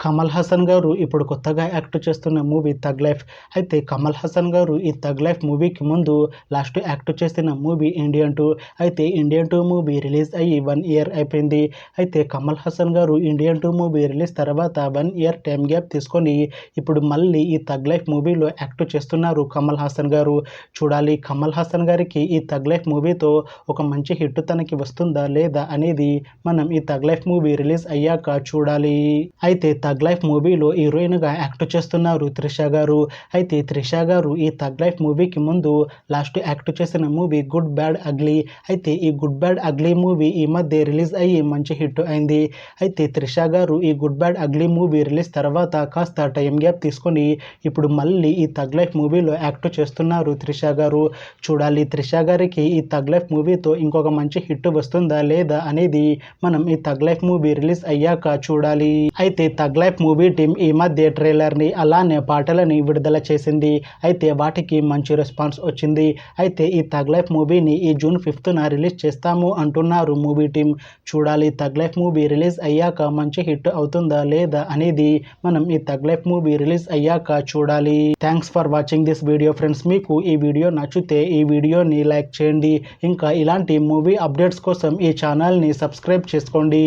కమల్ హాసన్ గారు ఇప్పుడు కొత్తగా యాక్ట్ చేస్తున్న మూవీ థగ్ లైఫ్. అయితే కమల్ హాసన్ గారు ఈ థగ్ లైఫ్ మూవీకి ముందు లాస్ట్ యాక్ట్ చేసిన మూవీ ఇండియన్ 2. అయితే ఇండియన్ 2 మూవీ రిలీజ్ అయ్యి 1 ఇయర్ అయిపోయింది. అయితే కమల్ హాసన్ గారు ఇండియన్ 2 మూవీ రిలీజ్ తర్వాత 1 ఇయర్ టైం గ్యాప్ తీసుకొని ఇప్పుడు మళ్ళీ ఈ థగ్ లైఫ్ మూవీలో యాక్ట్ చేస్తున్నారు కమల్ హాసన్ గారు. చూడాలి కమల్ హాసన్ గారికి ఈ థగ్ లైఫ్ మూవీతో ఒక మంచి హిట్ తనకి వస్తుందా లేదా అనేది మనం ఈ థగ్ లైఫ్ మూవీ రిలీజ్ అయ్యాక చూడాలి. అయితే థగ్ లైఫ్ మూవీలో హీరోయిన్గా యాక్ట్ చేస్తున్నారు త్రిష గారు. అయితే త్రిష గారు ఈ థగ్ లైఫ్ మూవీకి ముందు లాస్ట్ యాక్ట్ చేసిన మూవీ గుడ్ బ్యాడ్ అగ్లీ. అయితే ఈ గుడ్ బ్యాడ్ అగ్లీ మూవీ ఈ మధ్య రిలీజ్ అయ్యి మంచి హిట్ అయింది. అయితే త్రిష గారు ఈ good bad ugly movie release తర్వాత కాస్త టైం గ్యాప్ తీసుకొని ఇప్పుడు మళ్ళీ ఈ థగ్ లైఫ్ మూవీలో యాక్ట్ చేస్తున్నారు త్రిష గారు. చూడాలి త్రిష గారికి ఈ థగ్ లైఫ్ మూవీతో ఇంకొక మంచి హిట్ వస్తుందా లేదా అనేది మనం ఈ థగ్ లైఫ్ మూవీ రిలీజ్ అయ్యాక చూడాలి. అయితే థగ్ లైఫ్ మూవీ టీం ఈ మధ్య ట్రైలర్ని అలానే పాటలని విడుదల చేసింది. అయితే వాటికి మంచి రెస్పాన్స్ వచ్చింది. అయితే ఈ థగ్ లైఫ్ మూవీని ఈ జూన్ 5న రిలీజ్ చేస్తాము అంటున్నారు మూవీ టీం. చూడాలి థగ్ లైఫ్ మూవీ రిలీజ్ అయ్యాక మంచి హిట్ అవుతుందా లేదా అనేది మనం ఈ థగ్ లైఫ్ మూవీ రిలీజ్ అయ్యాక చూడాలి. Thanks for watching this video friends. మీకు ఈ వీడియో నచ్చితే ఈ వీడియోని లైక్ చేయండి. ఇంకా ఇలాంటి మూవీ అప్డేట్స్ కోసం ఈ ఛానల్ని సబ్స్క్రైబ్ చేసుకోండి.